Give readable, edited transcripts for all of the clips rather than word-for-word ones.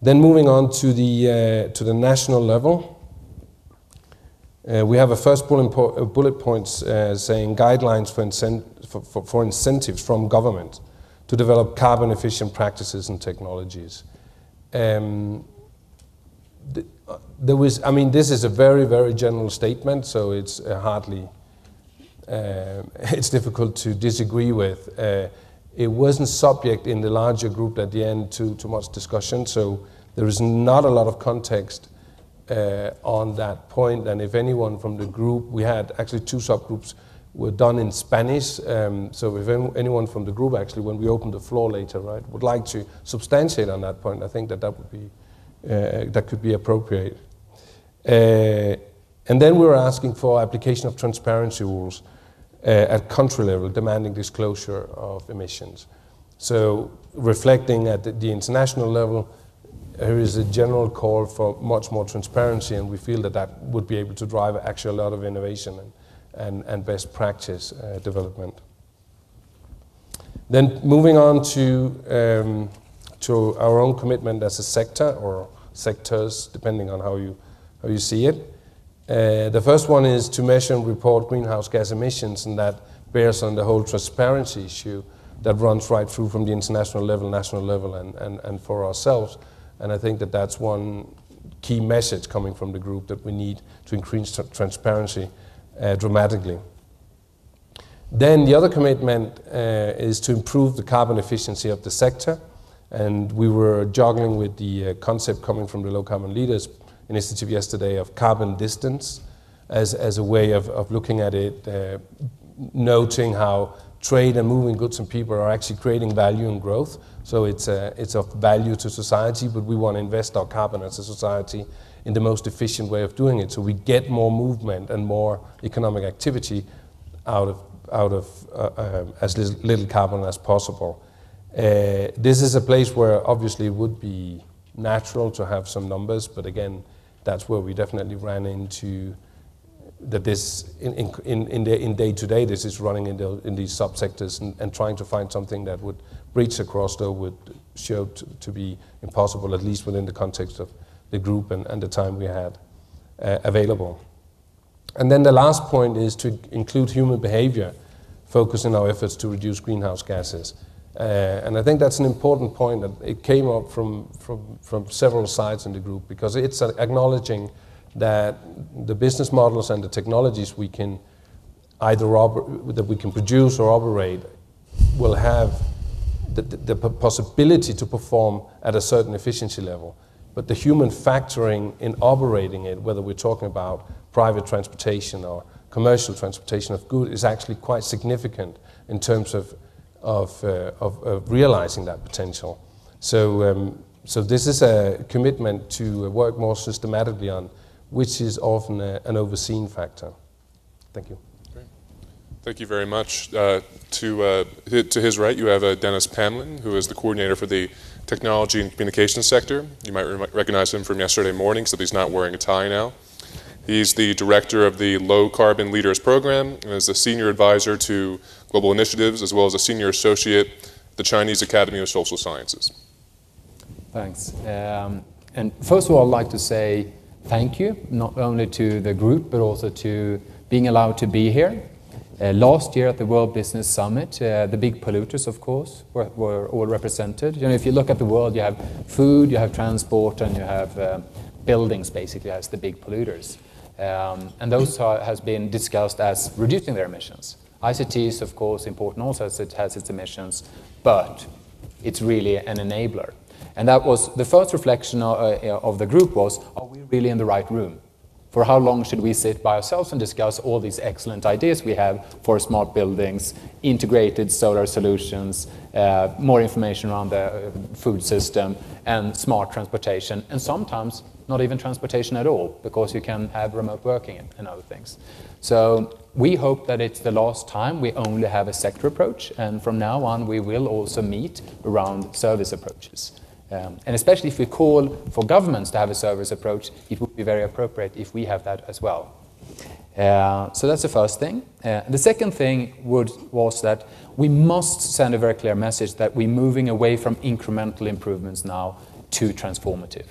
Then moving on to the national level, we have a first bullet points saying guidelines for incentives from government to develop carbon efficient practices and technologies. This is a very, very general statement, so it's hardly, it's difficult to disagree with. It wasn't subject in the larger group at the end to much discussion, so there is not a lot of context on that point. And if anyone from the group, we had actually 2 subgroups were done in Spanish, so if anyone from the group actually, when we open the floor later, right, would like to substantiate on that point, I think that would be, that could be appropriate. And then we were asking for application of transparency rules at country level, demanding disclosure of emissions. So reflecting at the international level, there is a general call for much more transparency, and we feel that that would be able to drive actually a lot of innovation and best practice development. Then moving on to our own commitment as a sector, or sectors, depending on how you see it. The first one is to measure and report greenhouse gas emissions, and that bears on the whole transparency issue that runs right through from the international level, national level, and for ourselves. And I think that that's one key message coming from the group, that we need to increase transparency dramatically. Then the other commitment is to improve the carbon efficiency of the sector, and we were juggling with the concept coming from the Low Carbon Leaders Initiative yesterday of carbon distance as a way of looking at it, noting how trade and moving goods and people are actually creating value and growth. So it's of value to society, but we want to invest our carbon as a society in the most efficient way of doing it, so we get more movement and more economic activity out of as little carbon as possible. This is a place where obviously it would be natural to have some numbers, but again, that's where we definitely ran into that this in day-to-day, this is running in these subsectors, and trying to find something that would breach across, though, would show to be impossible, at least within the context of the group and the time we had available. And then the last point is to include human behavior, focus in our efforts to reduce greenhouse gases. And I think that's an important point, that it came up from several sides in the group, because it's acknowledging that the business models and the technologies we can either that we can produce or operate will have the possibility to perform at a certain efficiency level. But the human factoring in operating it, whether we're talking about private transportation or commercial transportation of goods, is actually quite significant in terms of realizing that potential. So this is a commitment to work more systematically on, which is often an overseen factor. Thank you. Great. Thank you very much. To his right, you have Dennis Pamlin, who is the coordinator for the technology and communications sector. You might recognize him from yesterday morning, except he's not wearing a tie now. He's the director of the Low Carbon Leaders Program and is a senior advisor to global initiatives, as well as a senior associate at the Chinese Academy of Social Sciences. Thanks. And first of all, I'd like to say thank you, not only to the group, but also to being allowed to be here. Last year at the World Business Summit, the big polluters, of course, were all represented. You know, if you look at the world, you have food, you have transport, and you have buildings, basically, as the big polluters. And those has been discussed as reducing their emissions. ICT is, of course, important also, as it has its emissions, but it's really an enabler. And that was the first reflection of the group was, are we really in the right room? For how long should we sit by ourselves and discuss all these excellent ideas we have for smart buildings, integrated solar solutions, more information around the food system, and smart transportation, and sometimes not even transportation at all, because you can have remote working and other things. So we hope that it's the last time we only have a sector approach, and from now on we will also meet around service approaches. And especially if we call for governments to have a service approach, it would be very appropriate if we have that as well. So that's the first thing. The second thing was that we must send a very clear message that we're moving away from incremental improvements now to transformative.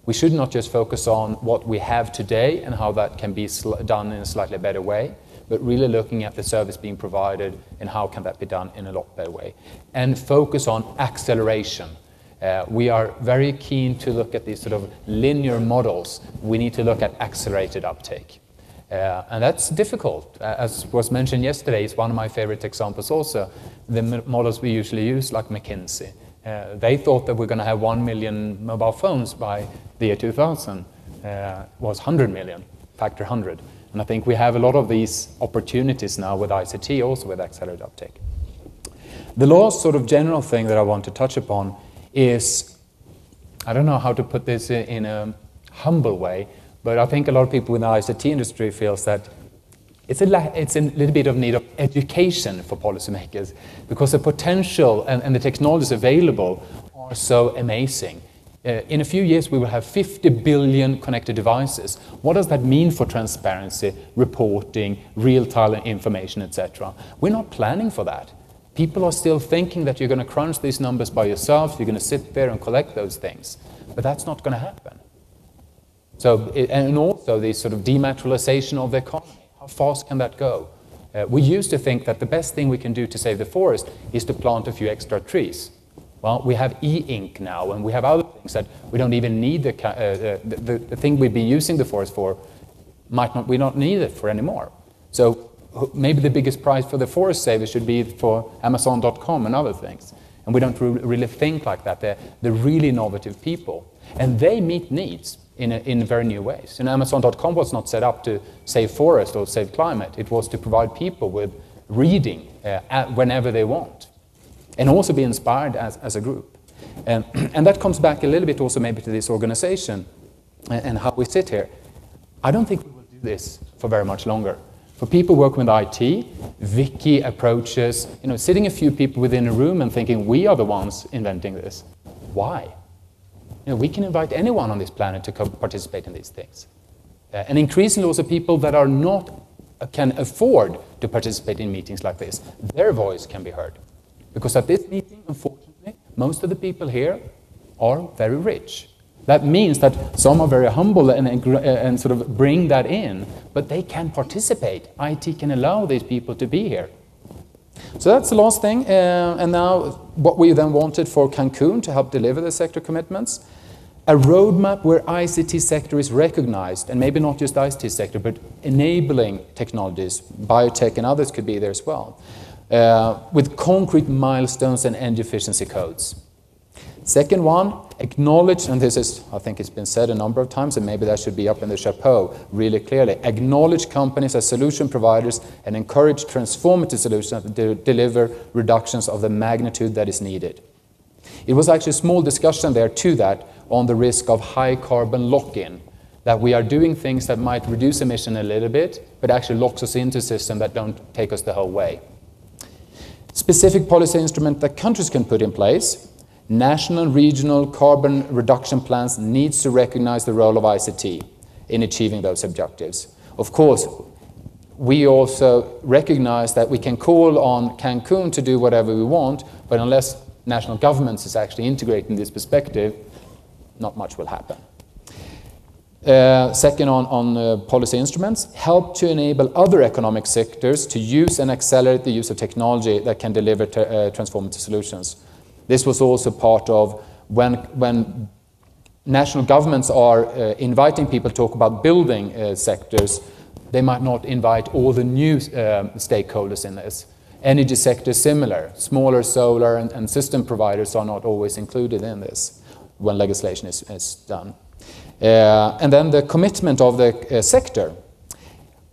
We should not just focus on what we have today and how that can be done in a slightly better way, but really looking at the service being provided and how can that be done in a lot better way. And focus on acceleration. We are very keen to look at these sort of linear models. We need to look at accelerated uptake. And that's difficult. As was mentioned yesterday, it's one of my favorite examples also. The models we usually use, like McKinsey. They thought that we're going to have 1 million mobile phones by the year 2000. Was 100 million, factor 100. And I think we have a lot of these opportunities now with ICT, also with accelerated uptake. The last sort of general thing that I want to touch upon is, I don't know how to put this in a humble way, but I think a lot of people in the ICT industry feels that it's a little bit of need of education for policymakers, because the potential and the technologies available are so amazing. In a few years, we will have 50 billion connected devices. What does that mean for transparency, reporting, real-time information, etc.? We're not planning for that. People are still thinking that you're going to crunch these numbers by yourself, you're going to sit there and collect those things. But that's not going to happen. So, and also the sort of dematerialization of the economy. How fast can that go? We used to think that the best thing we can do to save the forest is to plant a few extra trees. Well, we have e-ink now, and we have other things that we don't even need. The thing we've been using the forest for we not need it for anymore. So maybe the biggest prize for the forest savers should be for Amazon.com and other things. And we don't really think like that. They're really innovative people, and they meet needs in very new ways. And Amazon.com was not set up to save forest or save climate. It was to provide people with reading whenever they want, and also be inspired as a group. And that comes back a little bit also maybe to this organization and how we sit here. I don't think we will do this for very much longer. For people working with IT, Wiki approaches, sitting a few people within a room and thinking we are the ones inventing this. Why? We can invite anyone on this planet to participate in these things. And increasingly also people that are can afford to participate in meetings like this, their voice can be heard. Because at this meeting, unfortunately, most of the people here are very rich. That means that some are very humble and sort of bring that in, but they can participate. IT can allow these people to be here. So that's the last thing. And now what we then wanted for Cancun to help deliver the sector commitments. A roadmap where ICT sector is recognized, and maybe not just the ICT sector, but enabling technologies, biotech and others could be there as well. With concrete milestones and energy efficiency codes. Second one, acknowledge, and this is, I think it's been said a number of times, and maybe that should be up in the chapeau really clearly, acknowledge companies as solution providers and encourage transformative solutions to deliver reductions of the magnitude that is needed. It was actually a small discussion there to that on the risk of high carbon lock-in, that we are doing things that might reduce emission a little bit, but actually locks us into a system that don't take us the whole way. Specific policy instrument that countries can put in place. National and regional carbon reduction plans needs to recognize the role of ICT in achieving those objectives. Of course, we also recognize that we can call on Cancun to do whatever we want, but unless national governments is actually integrating this perspective, not much will happen. Second, on policy instruments, help to enable other economic sectors to use and accelerate the use of technology that can deliver transformative solutions. This was also part of when national governments are inviting people to talk about building sectors, they might not invite all the new stakeholders in this. Energy sector similar, smaller solar and system providers are not always included in this when legislation is done. And then the commitment of the sector.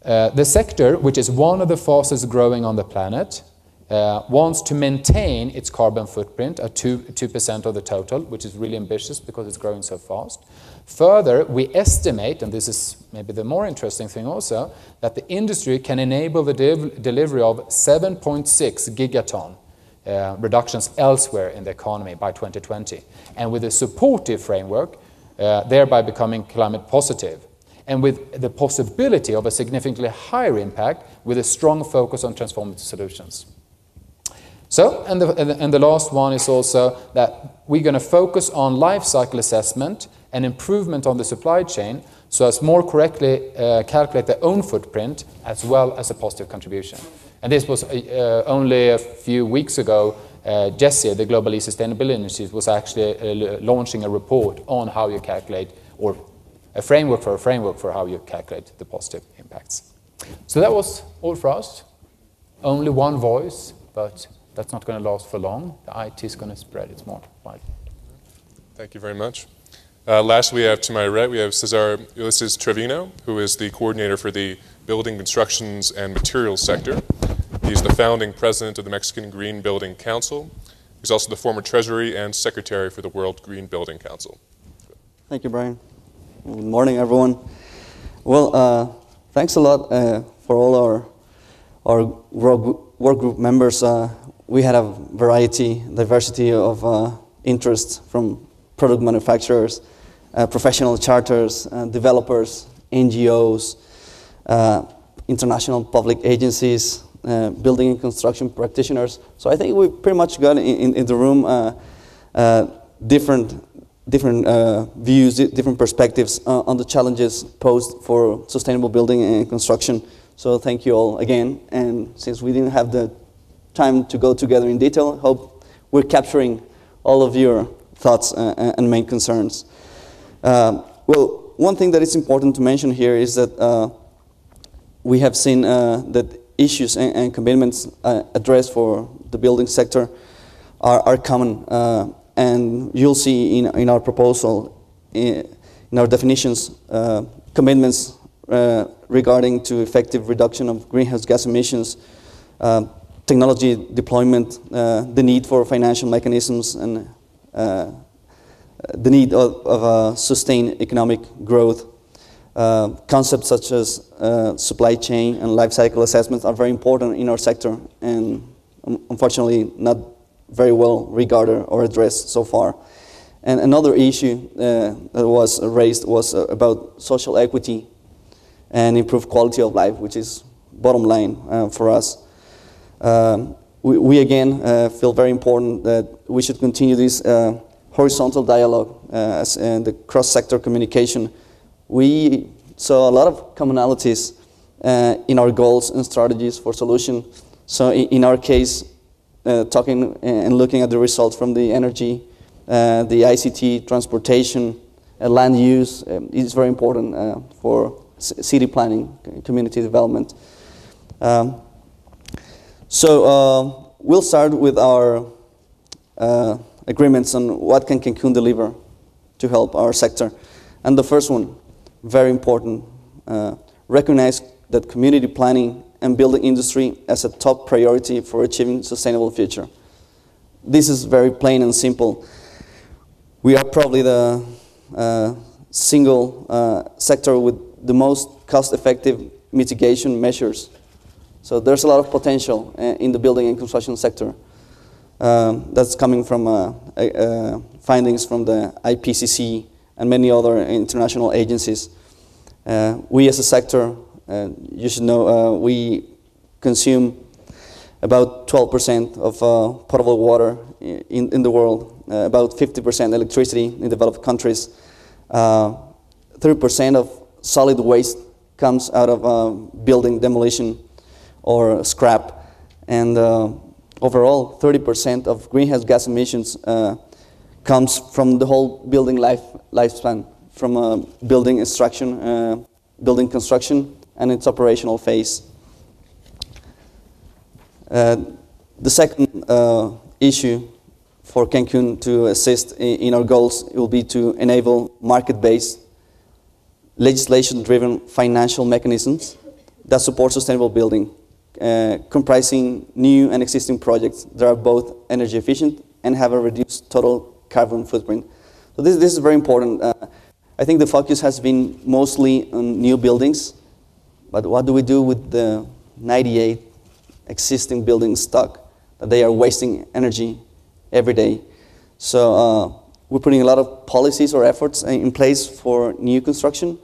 The sector, which is one of the fastest growing on the planet, wants to maintain its carbon footprint at 2% of the total, which is really ambitious because it's growing so fast. Further, we estimate, and this is maybe the more interesting thing also, that the industry can enable the delivery of 7.6 gigaton reductions elsewhere in the economy by 2020. And with a supportive framework, thereby becoming climate positive, and with the possibility of a significantly higher impact with a strong focus on transformative solutions. So, and the last one is also that we're going to focus on life cycle assessment and improvement on the supply chain so as more correctly calculate their own footprint as well as a positive contribution. And this was only a few weeks ago, Jesse, the Global E-Sustainability Initiative, was actually launching a report on how you calculate, or a framework for how you calculate the positive impacts. So that was all for us. Only one voice, but that's not going to last for long. The IT is going to spread its more widely. Thank you very much. Last, we have to my right, we have Cesar Ulysses Trevino, who is the coordinator for the Building, Constructions, and Materials sector. He's the founding president of the Mexican Green Building Council. He's also the former treasury and secretary for the World Green Building Council. Thank you, Brian. Good morning, everyone. Well, thanks a lot for all our work group members. We had a diversity of interests from product manufacturers, professional charters, developers, NGOs, international public agencies, building and construction practitioners. So I think we pretty much got in the room different views, different perspectives on the challenges posed for sustainable building and construction. So thank you all again. And since we didn't have the time to go together in detail, hope we're capturing all of your thoughts and main concerns. Well, one thing that is important to mention here is that we have seen that issues and commitments addressed for the building sector are common. And you'll see in our proposal, in our definitions, commitments regarding to effective reduction of greenhouse gas emissions, technology deployment, the need for financial mechanisms, and the need of sustained economic growth. Concepts such as supply chain and life cycle assessments are very important in our sector, and unfortunately not very well regarded or addressed so far. And another issue that was raised was about social equity and improved quality of life, which is bottom line for us. We again feel very important that we should continue this horizontal dialogue and the cross-sector communication. We saw a lot of commonalities in our goals and strategies for solution. So in our case, talking and looking at the results from the energy, the ICT, transportation, land use is very important for city planning, community development. So we'll start with our agreements on what can Cancun deliver to help our sector. And the first one, very important, recognize that community planning and building industry as a top priority for achieving sustainable future. This is very plain and simple. We are probably the single sector with the most cost-effective mitigation measures. So there's a lot of potential in the building and construction sector. That's coming from findings from the IPCC and many other international agencies. We as a sector, you should know, we consume about 12% of potable water in the world, about 50% electricity in developed countries. 30% of solid waste comes out of building demolition or scrap, and overall 30% of greenhouse gas emissions comes from the whole building lifespan, from building construction, and its operational phase. The second issue for Cancun to assist in our goals will be to enable market-based, legislation-driven financial mechanisms that support sustainable building, comprising new and existing projects that are both energy efficient and have a reduced total carbon footprint. So this is very important. I think the focus has been mostly on new buildings, but what do we do with the 98 existing building stock that they are wasting energy every day? So we're putting a lot of policies or efforts in place for new construction.